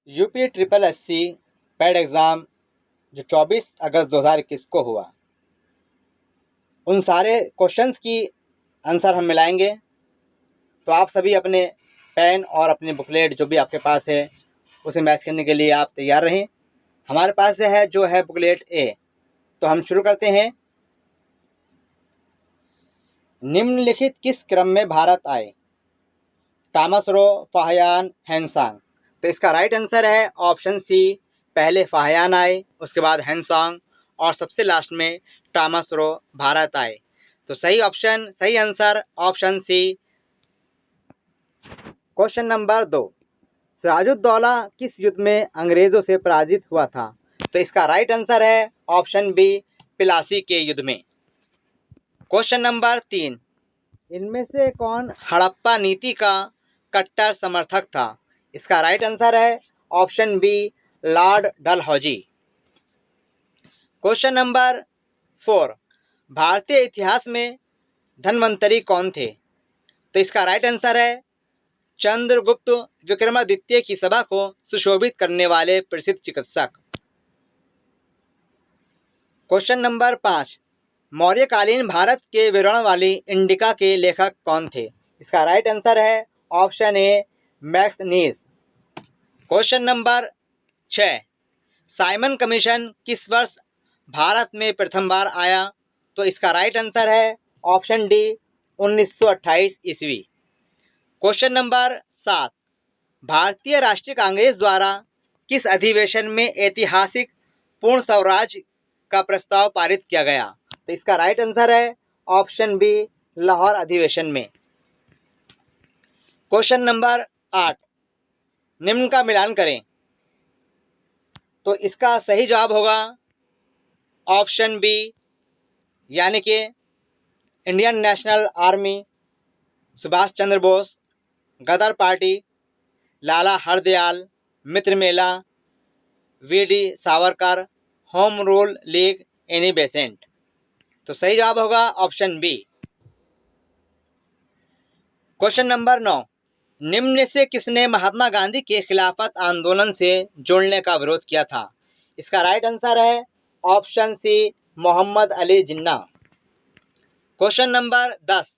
UP triple SC pad exam जो 24 अगस्त 2021 को हुआ, उन सारे क्वेश्चंस की आंसर हम मिलाएंगे। तो आप सभी अपने पेन और अपनी बुकलेट जो भी आपके पास है उसे मैच करने के लिए आप तैयार रहें। हमारे पास जो है बुकलेट ए। तो हम शुरू करते हैं। निम्नलिखित किस क्रम में भारत आए? Thomas Roe, Fahien, Hiuen Tsang. तो इसका राइट आंसर है ऑप्शन सी, पहले फाहियान आए, उसके बाद हेनसांग और सबसे लास्ट में टॉमस रो भारत आए। तो सही answer option C. Question number 2, Siraj ud Daulah किस युद्ध में अंग्रेजों से पराजित हुआ था? तो इसका राइट आंसर है ऑप्शन बी, प्लासी के युद्ध में। क्वेश्चन नंबर 3, इनमें से कौन हड़प्पा नीति का कट्टर समर्थक था? इसका राइट आंसर है option B, Lord Dalhousie. Question number 4, भारतीय इतिहास में धन्वंतरी कौन थे? तो इसका राइट आंसर है चंद्रगुप्त विक्रमादित्य की सभा को सुशोभित करने वाले प्रसिद्ध चिकित्सक। क्वेश्चन नंबर 5, मौर्यकालीन भारत के विवरण वाली इंडिका के लेखक कौन थे? इसका राइट आंसर है ऑप्शन ए, मैक्स नीस। क्वेश्चन नंबर 6, साइमन कमीशन किस वर्ष भारत में प्रथम बार आया? तो इसका राइट आंसर है ऑप्शन डी, 1928 ईस्वी। क्वेश्चन नंबर 7, भारतीय राष्ट्रीय कांग्रेस द्वारा किस अधिवेशन में ऐतिहासिक पूर्ण स्वराज का प्रस्ताव पारित किया गया? तो इसका राइट आंसर है ऑप्शन बी, लाहौर अधिवेशन में। क्वेश्चन नंबर 8, निम्न का मिलान करें। तो इसका सही जवाब होगा ऑप्शन बी, यानी कि Indian National Army, Subhash Chandra Bose, Ghadar party, Lala Hardayal, Mitra Mela, VD Savarkar, home rule league, Annie Besant. तो सही जवाब होगा ऑप्शन बी। क्वेश्चन नंबर 9, निम्न में से किसने महात्मा गांधी के खिलाफत आंदोलन से जुड़ने का विरोध किया था? इसका राइट आंसर है ऑप्शन सी, मोहम्मद अली जिन्ना। क्वेश्चन नंबर 10,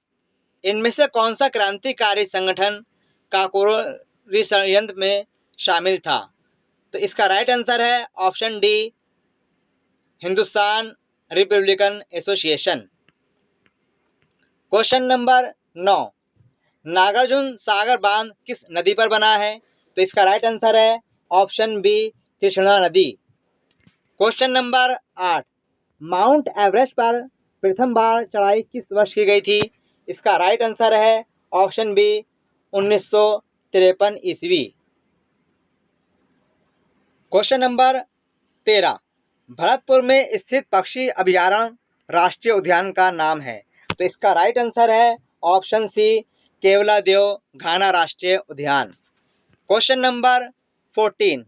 इनमें से कौन सा क्रांतिकारी संगठन काकोरी षड्यंत्र में शामिल था? तो इसका राइट आंसर है option D, Hindustan Republican Association. Question number 9, Nagarjuna Sagar बांध किस नदी पर बना है? तो इसका राइट आंसर है ऑप्शन बी, कृष्णा नदी। क्वेश्चन नंबर 8, माउंट एवरेस्ट पर प्रथम बार चढ़ाई किस वर्ष की गई थी? इसका राइट आंसर है ऑप्शन बी, 1953 ईस्वी। क्वेश्चन नंबर 13, भरतपुर में स्थित पक्षी अभयारण्य राष्ट्रीय उद्यान का नाम है? तो इसका राइट आंसर है ऑप्शन सी, केवलादेव घाना राष्ट्रीय उद्यान। क्वेश्चन नंबर 14,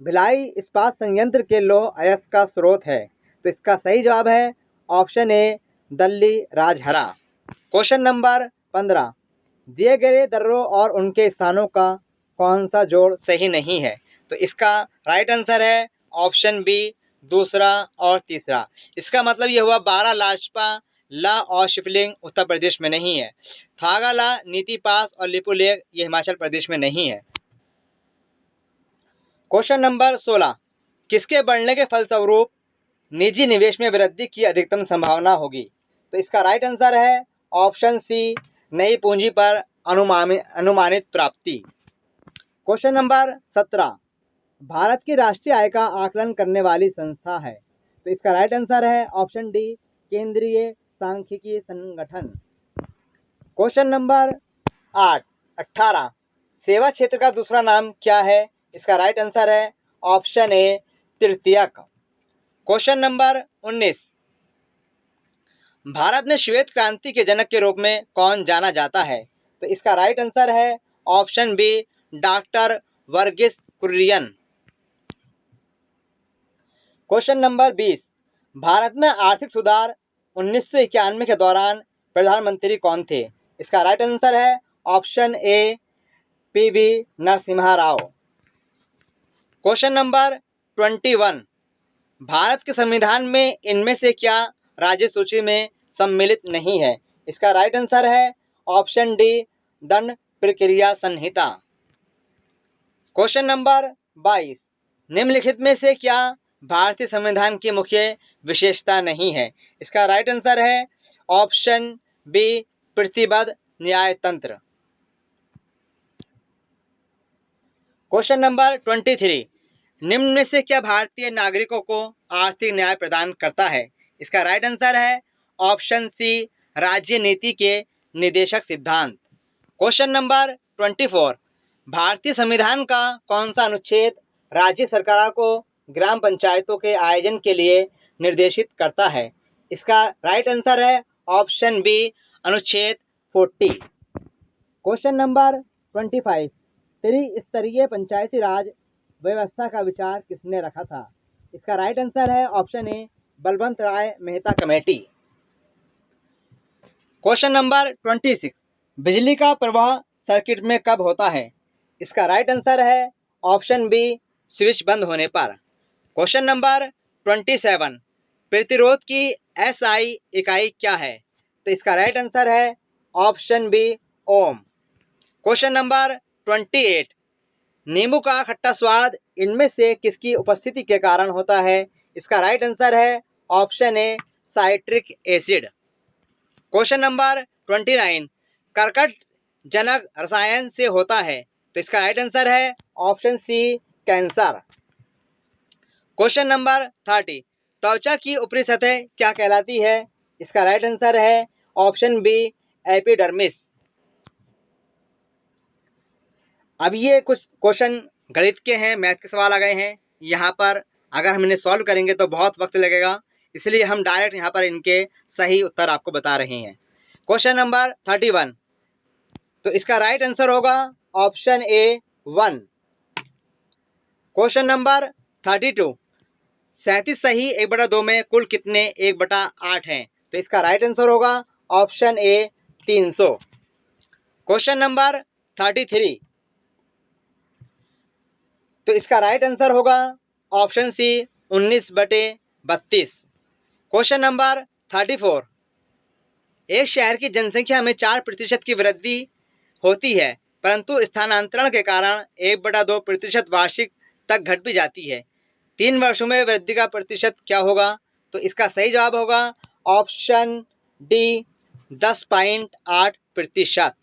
भिलाई इस्पात संयंत्र के लौह अयस्क का स्रोत है? तो इसका सही जवाब है ऑप्शन ए, दल्ली राजहरा। क्वेश्चन नंबर 15, दिए गए दर्रों और उनके स्थानों का कौन सा जोड़ सही नहीं है? तो इसका राइट आंसर है ऑप्शन बी, दूसरा और तीसरा। इसका मतलब ये हुआ बारा लाजपा ला और शिवलिंग उत्तर प्रदेश में नहीं है। थागाला, नीति पास और लिपुलेख ये हिमाचल प्रदेश में नहीं है। क्वेश्चन नंबर 16, किसके बढ़ने के फलस्वरूप निजी निवेश में वृद्धि की अधिकतम संभावना होगी? तो इसका राइट आंसर है ऑप्शन सी, नई पूंजी पर अनुमानित प्राप्ति। क्वेश्चन नंबर 17, भारत की राष्ट्रीय आय का आकलन करने वाली संस्था है? तो इसका राइट आंसर है ऑप्शन डी, केंद्रीय सांख्यिकी संगठन। क्वेश्चन नंबर 18, सेवा क्षेत्र का दूसरा नाम क्या है? इसका राइट आंसर है ऑप्शन ए, तृतीयक। क्वेश्चन नंबर 19, भारत में श्वेत क्रांति के जनक के रूप में कौन जाना जाता है? तो इसका राइट आंसर है option B, doctor Verghese Kurien. Question number 20, Bharat में आर्थिक सुधार 1991 के दौरान प्रधानमंत्री कौन थे? इसका राइट आंसर है ऑप्शन ए, PV Narasimha Rao. Question number 21, Bharat के संविधान में इनमें से क्या राज्य सूची में सम्मिलित नहीं है? इसका राइट आंसर है ऑप्शन डी, दंड प्रक्रिया संहिता। क्वेश्चन नंबर 22, निम्नलिखित में से क्या भारतीय संविधान की मुख्य विशेषता नहीं है? इसका राइट आंसर है ऑप्शन बी, प्रतिबद्ध न्यायतंत्र। क्वेश्चन नंबर 23, निम्न में से क्या भारतीय नागरिकों को आर्थिक न्याय प्रदान करता है? इसका राइट आंसर है ऑप्शन सी, राज्य नीति के निदेशक सिद्धांत। क्वेश्चन नंबर 24, भारतीय संविधान का कौन सा अनुच्छेद राज्य सरकारों को ग्राम पंचायतों के आयोजन के लिए निर्देशित करता है? इसका राइट आंसर है ऑप्शन बी, अनुच्छेद 40। क्वेश्चन नंबर 25, त्रिस्तरीय पंचायती राज व्यवस्था का विचार किसने रखा था? इसका राइट आंसर है option A, Balwant Rai Mehta committee. Question number 26, बिजली का प्रवाह सर्किट में कब होता है? इसका राइट आंसर है ऑप्शन बी, स्विच बंद होने पर। क्वेश्चन नंबर 27, प्रतिरोध की एसआई इकाई क्या है? तो इसका राइट आंसर है ऑप्शन बी, ओम। क्वेश्चन नंबर 28, नींबू का खट्टा स्वाद इनमें से किसकी उपस्थिति के कारण होता है? इसका राइट आंसर है option A, citric acid. Question number 29, कर्कट जनक रसायन से होता है? तो इसका राइट आंसर है option C, cancer. Question number 30, त्वचा की ऊपरी सतह क्या कहलाती है? इसका राइट आंसर है ऑप्शन बी, एपिडर्मिस। अब ये कुछ क्वेश्चन गणित के हैं, मैथ के सवाल आ गए हैं। यहाँ पर अगर हम इन्हें सॉल्व करेंगे तो बहुत वक्त लगेगा, इसलिए हम डायरेक्ट यहाँ पर इनके सही उत्तर आपको बता रहे हैं। क्वेश्चन नंबर 31, तो इसका राइट आंसर होगा ऑप्शन ए, 1। क्वेश्चन नंबर 32, 37 सही 1/2 में कुल कितने 1/8 हैं? तो इसका राइट आंसर होगा ऑप्शन ए, 300। क्वेश्चन नंबर 33, तो इसका राइट आंसर होगा ऑप्शन सी, 19/32। क्वेश्चन नंबर 34, एक शहर की जनसंख्या में 4% की वृद्धि होती है, परंतु स्थानांतरण के कारण 1/2% वार्षिक तक घट भी जाती है। 3 वर्षों में वृद्धि का प्रतिशत क्या होगा? तो इसका सही जवाब होगा ऑप्शन डी, 10.8%।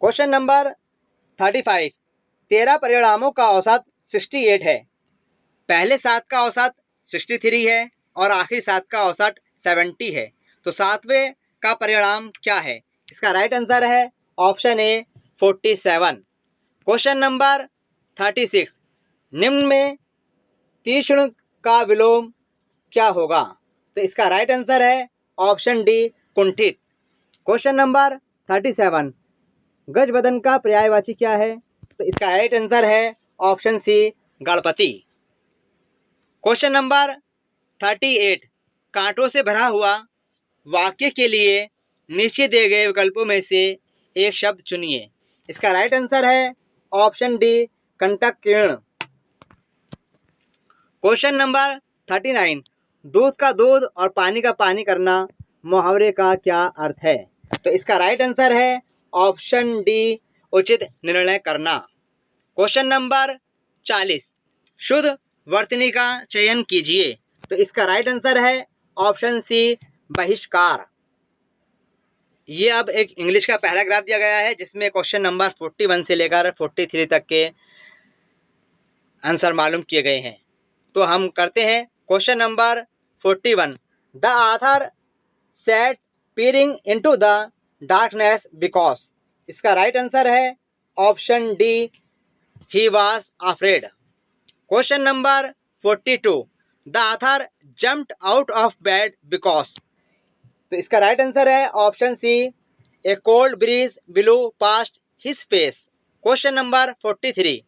क्वेश्चन नंबर 35, 13 परिणामों का औसत 68 है, पहले 7 का औसत 63 है और आखिरी 7 का औसत 70 है, तो 7वें का परिणाम क्या है? इसका राइट आंसर है ऑप्शन ए, 47। क्वेश्चन नंबर 36, निम्न में तीक्ष्ण का विलोम क्या होगा? तो इसका राइट आंसर है ऑप्शन डी, कुंठित। क्वेश्चन नंबर 37, गजबदन का पर्यायवाची क्या है? तो इसका राइट आंसर है option C, Ganapati. Question number 38, कांटों से भरा हुआ वाक्य के लिए नीचे दिए गए विकल्पों में से एक शब्द चुनिए। इसका राइट आंसर है ऑप्शन डी, कंटक किरण। क्वेश्चन नंबर 39, दूध का दूध और पानी का पानी करना मुहावरे का क्या अर्थ है? तो इसका राइट आंसर है ऑप्शन डी, उचित निर्णय करना। क्वेश्चन नंबर 40, शुद्ध वर्तनी का चयन कीजिए। तो इसका राइट आंसर है ऑप्शन सी, बहिष्कार। ये अब एक इंग्लिश का पैराग्राफ दिया गया है जिसमें क्वेश्चन नंबर 41 से लेकर 43 तक के आंसर मालूम किए गए हैं। तो हम करते हैं question number 41, the author sat peering into the darkness because. इसका राइट आंसर है option D, he was afraid. Question number 42, the author jumped out of bed because. तो इसका राइट आंसर है option C, a cold breeze blew past his face. Question number 43,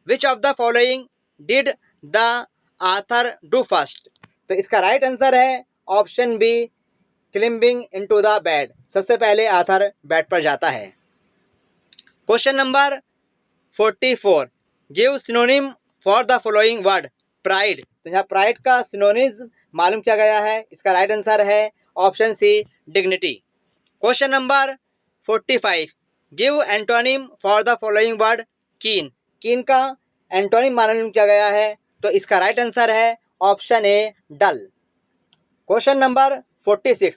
which of the following did the author do first. तो इसका right answer है option B, climbing into the bed. सबसे पहले author bed पर जाता है। Question number 44, give synonym for the following word pride. तो यहाँ प्राइड का सिनोनिम मालूम किया गया है। इसका राइट आंसर है option C dignity. Question number 45 give antonym for the following word keen. Keen का एंटोनिम मालूम किया गया है, तो इसका राइट आंसर है option A dull. Question number 46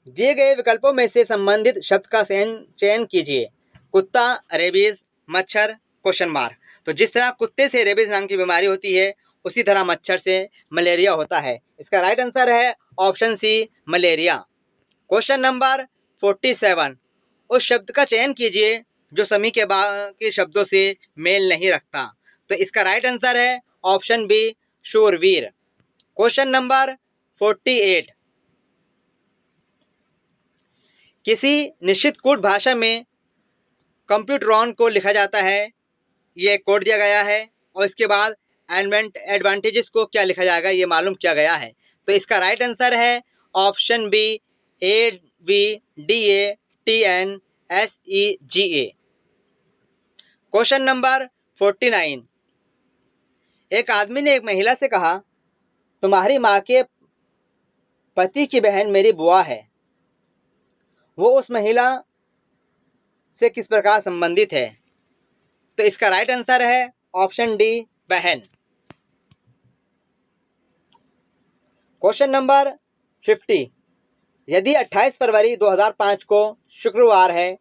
दिए गए विकल्पों में से संबंधित शब्द का चयन कीजिए। कुत्ता, रेबीज, मच्छर, क्वेश्चन मार्क। तो जिस तरह कुत्ते से रेबीज नाम की बीमारी होती है, उसी तरह मच्छर से मलेरिया होता है। इसका राइट आंसर है option C malaria. Question number 47 उस शब्द का चयन कीजिए जो समी के बाकी शब्दों से मेल नहीं रखता। तो इसका राइट आंसर है ऑप्शन बी शूरवीर। क्वेश्चन नंबर 48 किसी निश्चित कोड भाषा में कंप्यूटरॉन को लिखा जाता है, ये कोड दिया गया है, और इसके बाद एडवांटेजेस को क्या लिखा जाएगा ये मालूम किया गया है। तो इसका राइट आंसर है option B AVDATNSEGA। Question number 49 एक आदमी ने एक महिला से कहा, तुम्हारी माँ के पति की बहन मेरी बुआ है, वो उस महिला से किस प्रकार संबंधित है। तो इसका राइट आंसर है ऑप्शन डी बहन। क्वेश्चन नंबर 50 यदि 28 फरवरी 2005 को शुक्रवार है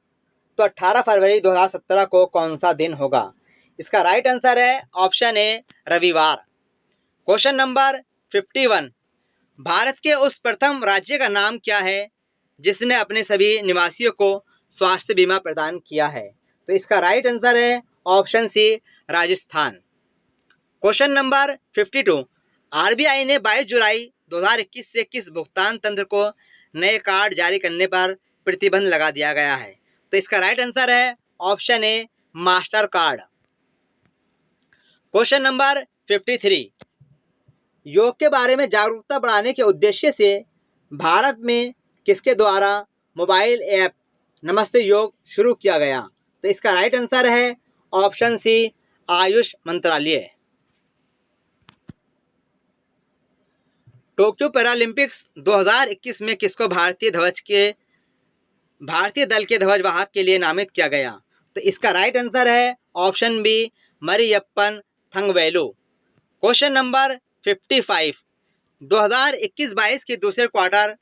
तो 18 फरवरी 2017 को कौन सा दिन होगा। इसका राइट आंसर है ऑप्शन ए रविवार। क्वेश्चन नंबर 51 भारत के उस प्रथम राज्य का नाम क्या है जिसने अपने सभी निवासियों को स्वास्थ्य बीमा प्रदान किया है। तो इसका राइट आंसर है option C Rajasthan. Question number 52 RBI ने 22 जुलाई 2021 से किस भुगतान तंत्र को नए कार्ड जारी करने पर प्रतिबंध लगा दिया गया है। तो इसका राइट आंसर है ऑप्शन ए मास्टर कार्ड। क्वेश्चन नंबर 53 योग के बारे में जागरूकता बढ़ाने के उद्देश्य से भारत में किसके द्वारा मोबाइल ऐप नमस्ते योग शुरू किया गया। तो इसका राइट आंसर है ऑप्शन सी आयुष मंत्रालय। टोक्यो पैरालंपिक्स 2021 में किसको भारतीय दल के ध्वजवाहक के लिए नामित किया गया। तो इसका राइट आंसर है option B Mariyappan Thangavelu. Question number 55 2021-22 के दूसरे क्वार्टर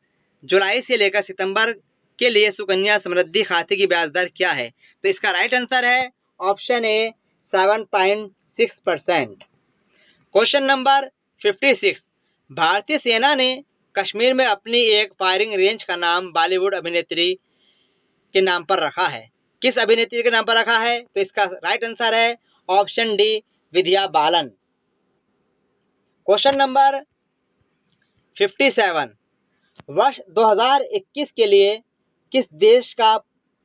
जुलाई से लेकर सितंबर के लिए सुकन्या समृद्धि खाते की ब्याज दर क्या है। तो इसका राइट आंसर है ऑप्शन ए 7.6%। क्वेश्चन नंबर 56 भारतीय सेना ने कश्मीर में अपनी एक फायरिंग रेंज का नाम बॉलीवुड अभिनेत्री के नाम पर रखा है, किस अभिनेत्री के नाम पर रखा है। तो इसका राइट आंसर है option D Vidya Balan. Question number 57 वर्ष 2021 के लिए किस देश का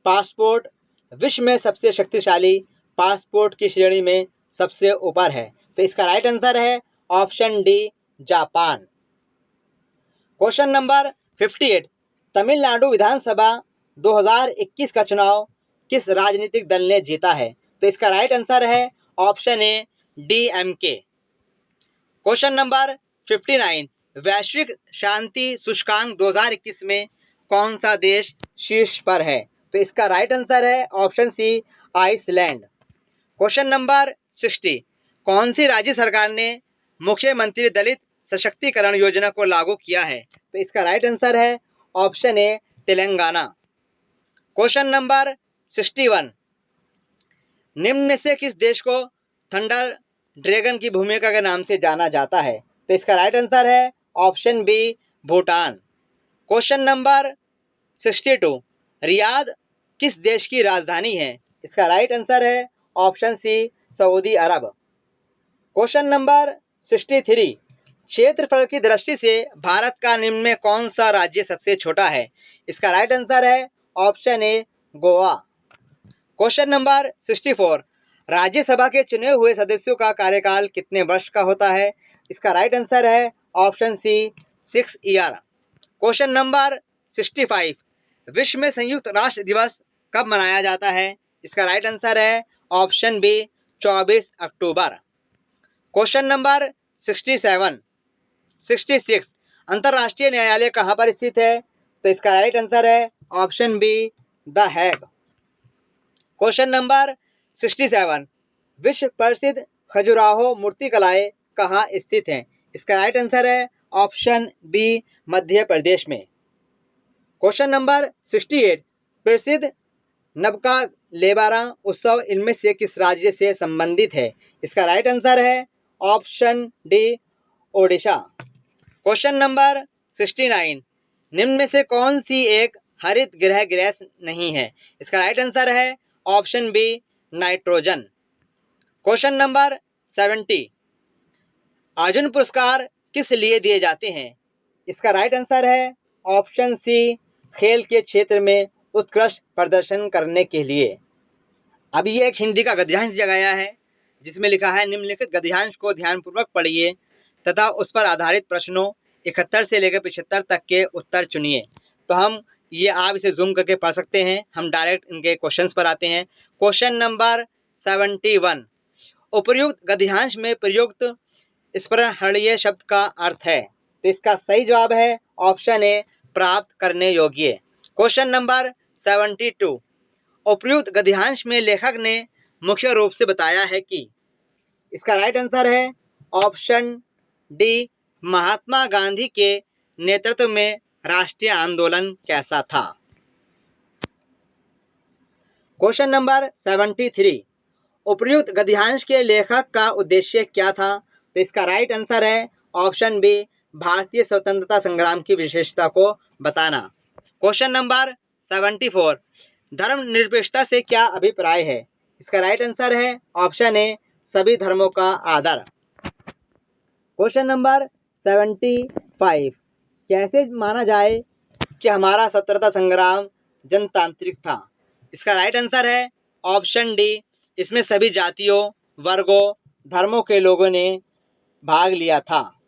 पासपोर्ट विश्व में सबसे शक्तिशाली पासपोर्ट की श्रेणी में सबसे ऊपर है। तो इसका राइट आंसर है option D Japan. Question number 58 Tamil Nadu विधानसभा 2021 का चुनाव किस राजनीतिक दल ने जीता है। तो इसका राइट आंसर है ऑप्शन ए DMK। क्वेश्चन नंबर 59 वैश्विक शांति सूचकांक 2021 में कौन सा देश शीर्ष पर है। तो इसका राइट आंसर है option C Iceland. Question number 60 कौन सी राज्य सरकार ने मुख्यमंत्री दलित सशक्तिकरण योजना को लागू किया है। तो इसका राइट आंसर है ऑप्शन ए तेलंगाना। क्वेश्चन नंबर 61 निम्न में से किस देश को थंडर ड्रैगन की भूमिका के नाम से जाना जाता है। तो इसका राइट आंसर है option B Bhutan. Question number 62 रियाद किस देश की राजधानी है। इसका राइट आंसर है option C Saudi Arab. Question number 63 क्षेत्रफल की दृष्टि से भारत का निम्न में कौन सा राज्य सबसे छोटा है। इसका राइट आंसर है ऑप्शन ए गोवा। क्वेश्चन नंबर 64 राज्यसभा के चुने हुए सदस्यों का कार्यकाल कितने वर्ष का होता है। इसका राइट आंसर है option C 6 year. Question number 65 विश्व में संयुक्त राष्ट्र दिवस कब मनाया जाता है। इसका राइट आंसर है ऑप्शन बी 24 अक्टूबर। क्वेश्चन नंबर 66 अंतर्राष्ट्रीय न्यायालय कहाँ पर स्थित है? तो इसका राइट आंसर है option B, the Hague. Question number 67 विश्व प्रसिद्ध खजुराहो मूर्तिकलाएं कहाँ स्थित हैं? इसका राइट आंसर है ऑप्शन बी, मध्य प्रदेश में। क्वेश्चन नंबर 68 प्रसिद्ध नबका लेबारा उत्सव इनमें से किस राज्य से संबंधित है? इसका राइट आंसर है option D, Odisha. Question number 69 निम्न में से कौन सी एक हरित गृह गैस नहीं है? इसका राइट आंसर है option B, nitrogen. Question number 70 Arjun पुरस्कार किस लिए दिए जाते हैं? इसका राइट आंसर है ऑप्शन सी, खेल के क्षेत्र में उत्कृष्ट प्रदर्शन करने के लिए। अब ये एक हिंदी का गद्यांश दिया गया है जिसमें लिखा है निम्नलिखित गद्यांश को ध्यानपूर्वक पढ़िए तथा उस पर आधारित प्रश्नों 71 से लेकर 75 तक के उत्तर चुनिए। तो हम ये आप इसे जूम करके पढ़ सकते हैं। हम डायरेक्ट इनके क्वेश्चंस पर आते हैं। क्वेश्चन नंबर 71 उपर्युक्त गद्यांश में प्रयुक्त स्पृहणीय शब्द का अर्थ है? तो इसका सही जवाब है ऑप्शन ए, प्राप्त करने योग्य। क्वेश्चन नंबर 72 उपर्युक्त गद्यांश में लेखक ने मुख्य रूप से बताया है कि? इसका राइट आंसर है ऑप्शन डी, महात्मा गांधी के नेतृत्व में राष्ट्रीय आंदोलन कैसा था। क्वेश्चन नंबर 73 उपर्युक्त गद्यांश के लेखक का उद्देश्य क्या था? तो इसका राइट आंसर है ऑप्शन बी, भारतीय स्वतंत्रता संग्राम की विशेषता को बताना। क्वेश्चन नंबर 74 धर्मनिरपेक्षता से क्या अभिप्राय है? इसका राइट आंसर है ऑप्शन ए, सभी धर्मों का आदर। क्वेश्चन नंबर 75 कैसे माना जाए कि हमारा स्वतंत्रता संग्राम जनतांत्रिक था? इसका राइट आंसर है ऑप्शन डी, इसमें सभी जातियों, वर्गों, धर्मों के लोगों ने भाग लिया था।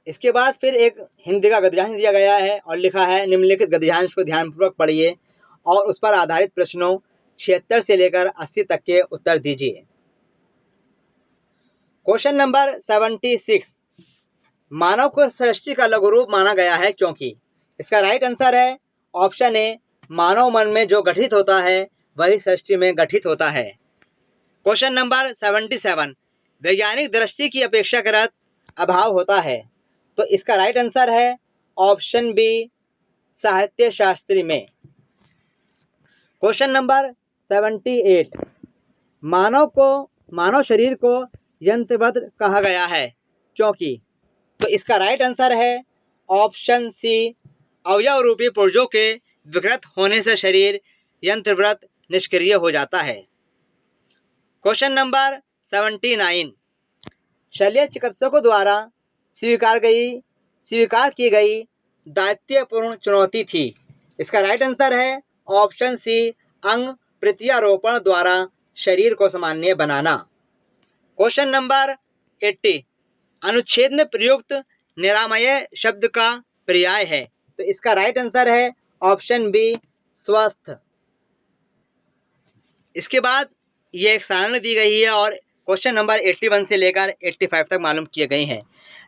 इसके बाद फिर एक हिंदी का गद्यांश दिया गया है और लिखा है निम्नलिखित गद्यांश को ध्यानपूर्वक पढ़िए और उस पर आधारित प्रश्नों 76 से लेकर 80 तक के उत्तर दीजिए। क्वेश्चन नंबर 76 मानव को सृष्टि का लघु रूप माना गया है क्योंकि? इसका राइट आंसर है ऑप्शन ए, मानव मन में जो गठित होता है वही सृष्टि में गठित होता है। क्वेश्चन नंबर 77 वैज्ञानिक दृष्टि की अपेक्षाकृत अभाव होता है? तो इसका राइट आंसर है ऑप्शन बी, साहित्य शास्त्री में। क्वेश्चन नंबर 78 मानव शरीर को यंत्रवत कहा गया है क्योंकि? तो इसका राइट आंसर है ऑप्शन सी, अवयव रूपी पुर्जों के विकृत होने से शरीर यंत्रवत निष्क्रिय हो जाता है। क्वेश्चन नंबर 79 शल्य चिकित्सकों द्वारा स्वीकार की गई दायित्वपूर्ण चुनौती थी? इसका राइट आंसर है ऑप्शन सी, अंग प्रत्यारोपण द्वारा शरीर को सामान्य बनाना। क्वेश्चन नंबर 80 अनुच्छेद में प्रयुक्त निरामय शब्द का पर्याय है? तो इसका राइट आंसर है ऑप्शन बी, स्वस्थ। इसके बाद ये एक सारणी दी गई है और क्वेश्चन नंबर 81 से लेकर 85 तक मालूम किए गए हैं।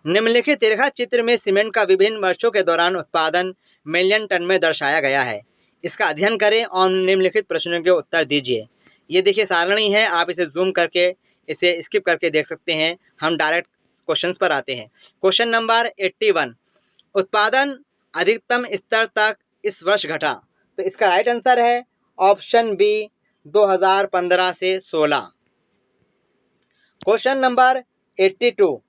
निम्नलिखित रेखा चित्र में सीमेंट का विभिन्न वर्षों के दौरान उत्पादन मिलियन टन में दर्शाया गया है। इसका अध्ययन करें और निम्नलिखित प्रश्नों के उत्तर दीजिए। ये देखिए सारणी है, आप इसे जूम करके इसे स्किप करके देख सकते हैं। हम डायरेक्ट क्वेश्चंस पर आते हैं। क्वेश्चन नंबर 81 उत्पादन अधिकतम स्तर तक इस वर्ष घटा? तो इसका राइट आंसर है ऑप्शन बी, 2015 से 16। क्वेश्चन नंबर 82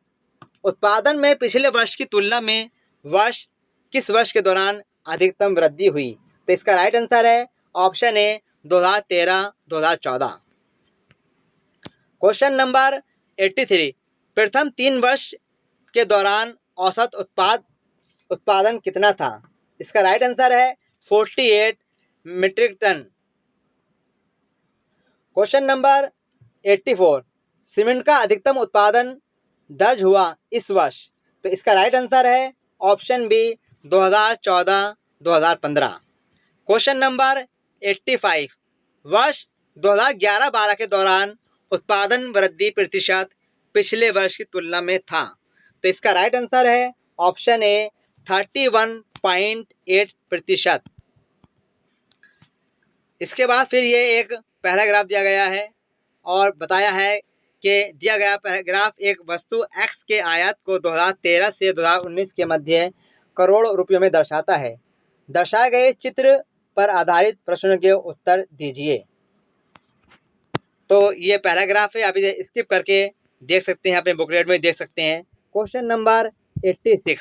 उत्पादन में पिछले वर्ष की तुलना में किस वर्ष के दौरान अधिकतम वृद्धि हुई? तो इसका राइट आंसर है ऑप्शन ए, 2013-2014। क्वेश्चन नंबर 83 प्रथम 3 वर्ष के दौरान औसत उत्पादन कितना था? इसका राइट आंसर है 48 metric ton. Question number 84 cement का अधिकतम उत्पादन दर्ज हुआ इस वर्ष? तो इसका राइट आंसर है ऑप्शन बी, 2014-2015। क्वेश्चन नंबर 85 वर्ष 2011-12 के दौरान उत्पादन वृद्धि प्रतिशत पिछले वर्ष की तुलना में था। तो इसका राइट आंसर है ऑप्शन ए 31.8%। इसके बाद फिर ये एक पैराग्राफ दिया गया है और बताया है कि दिया गया पैराग्राफ एक वस्तु एक्स के आयात को 2013 से 2019 के मध्य करोड़ रुपयों में दर्शाता है। दर्शाए गए चित्र पर आधारित प्रश्नों के उत्तर दीजिए। तो ये पैराग्राफ है, आप इसे स्किप करके देख सकते हैं, अपने बुकलेट में देख सकते हैं। क्वेश्चन नंबर 86,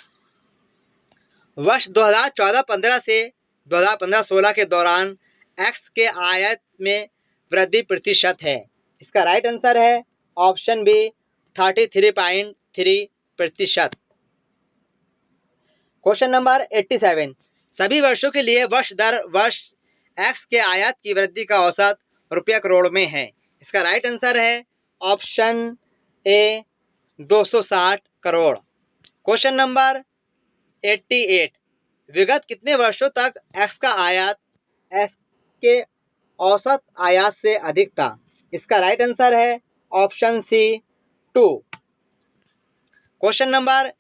वर्ष 2014-15 से 2015-16 के दौरान एक्स के आयत में वृद्धि प्रतिशत है। इसका राइट आंसर है ऑप्शन बी 33.3%। क्वेश्चन नंबर 87, सभी वर्षों के लिए वर्ष दर वर्ष एक्स के आयात की वृद्धि का औसत रुपया करोड़ में है। इसका राइट आंसर है ऑप्शन ए 260 करोड़। क्वेश्चन नंबर 88, विगत कितने वर्षों तक एक्स का आयात एक्स के औसत आयात से अधिक था? इसका राइट आंसर है option C 2। Question number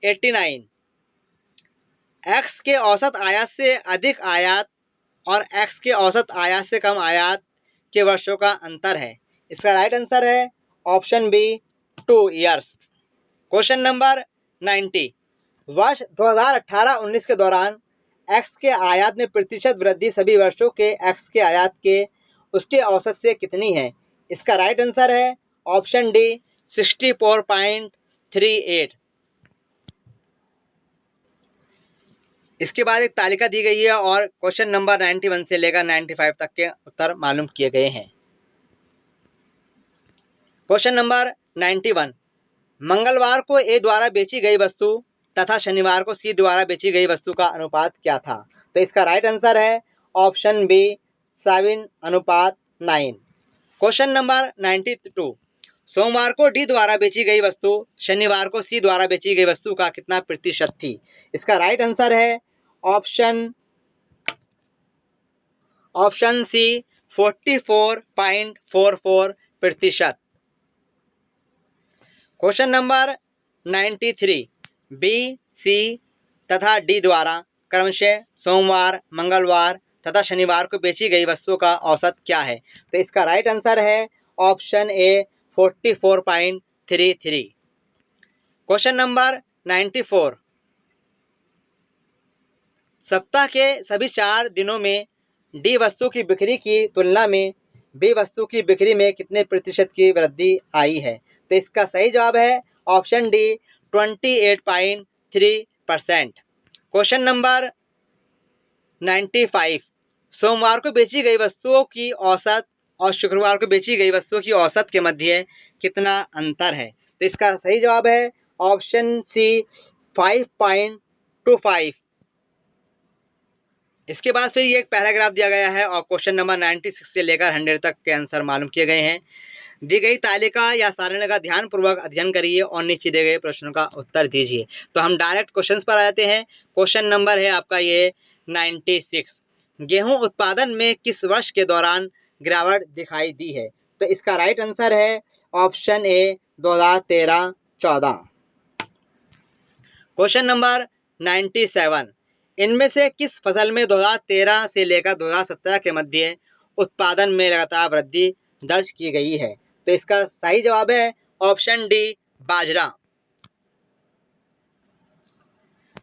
89, X के औसत आयात से अधिक आयात और एक्स के औसत आयात से कम आयात के वर्षों का अंतर है। इसका राइट आंसर है option B 2 years. Question number 90, वर्ष 2018-19 के दौरान एक्स के आयात में प्रतिशत वृद्धि सभी वर्षों के एक्स के आयात के उसके औसत से कितनी है? इसका राइट आंसर है ऑप्शन डी 64.38। इसके बाद एक तालिका दी गई है और क्वेश्चन नंबर 91 से लेकर 95 तक के उत्तर मालूम किए गए हैं। क्वेश्चन नंबर 91, मंगलवार को ए द्वारा बेची गई वस्तु तथा शनिवार को सी द्वारा बेची गई वस्तु का अनुपात क्या था? तो इसका राइट आंसर है ऑप्शन बी 7:9। क्वेश्चन नंबर 92, सोमवार को डी द्वारा बेची गई वस्तु शनिवार को सी द्वारा बेची गई वस्तु का कितना प्रतिशत थी? इसका राइट आंसर है option C 44.44%। Question number 93, B C तथा डी द्वारा क्रमशः सोमवार मंगलवार तथा शनिवार को बेची गई वस्तुओं का औसत क्या है? तो इसका राइट आंसर है ऑप्शन ए 44.33। क्वेश्चन नंबर 94, सप्ताह के सभी 4 दिनों में डी वस्तु की बिक्री की तुलना में बी वस्तु की बिक्री में कितने प्रतिशत की वृद्धि आई है? तो इसका सही जवाब है ऑप्शन डी 28.3%। क्वेश्चन नंबर 95, सोमवार को बेची गई वस्तुओं की औसत और शुक्रवार को बेची गई वस्तुओं की औसत के मध्य कितना अंतर है? तो इसका सही जवाब है ऑप्शन सी 5.25। इसके बाद फिर ये एक पैराग्राफ दिया गया है और क्वेश्चन नंबर 96 से लेकर 100 तक के आंसर मालूम किए गए हैं। दी गई तालिका या सारणी का ध्यानपूर्वक अध्ययन करिए और नीचे दिए गए प्रश्नों का उत्तर दीजिए। तो हम डायरेक्ट क्वेश्चंस पर आ जाते हैं। क्वेश्चन नंबर है आपका ये 96, गेहूं उत्पादन में किस वर्ष के दौरान गिरावट दिखाई दी है? तो इसका राइट आंसर है ऑप्शन ए 2013-14। क्वेश्चन नंबर 97, इनमें से किस फसल में 2013 से लेकर 2017 के मध्य उत्पादन में लगातार वृद्धि दर्ज की गई है? तो इसका सही जवाब है ऑप्शन डी बाजरा।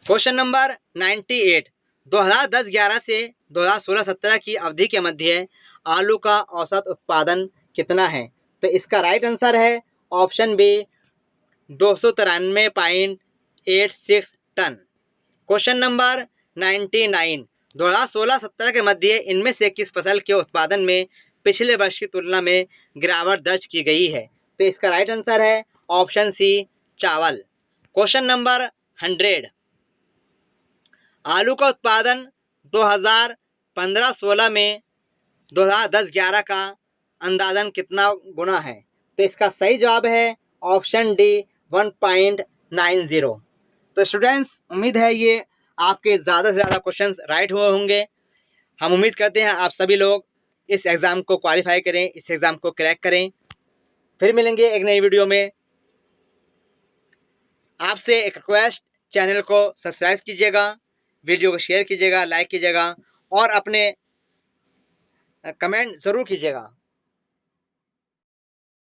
क्वेश्चन नंबर 98, 2010-11 से 2016-17 की अवधि के मध्य आलू का औसत उत्पादन कितना है? तो इसका राइट आंसर है option B 293.86 ton. Question number 99, 2016-17 के मध्य इनमें से किस फसल के उत्पादन में पिछले वर्ष की तुलना में गिरावट दर्ज की गई है? तो इसका राइट आंसर है ऑप्शन सी चावल। क्वेश्चन नंबर 100, आलू का उत्पादन 2015-16 में 2010-11 का अंदाजन कितना गुना है? तो इसका सही जवाब है ऑप्शन डी 1.90। तो स्टूडेंट्स, उम्मीद है ये आपके ज़्यादा से ज़्यादा क्वेश्चंस राइट हुए होंगे। हम उम्मीद करते हैं आप सभी लोग इस एग्ज़ाम को क्वालिफाई करें, इस एग्ज़ाम को क्रैक करें। फिर मिलेंगे एक नई वीडियो में। आपसे एक रिक्वेस्ट, चैनल को सब्सक्राइब कीजिएगा, वीडियो को शेयर कीजिएगा, लाइक कीजिएगा और अपने कमेंट ज़रूर कीजिएगा।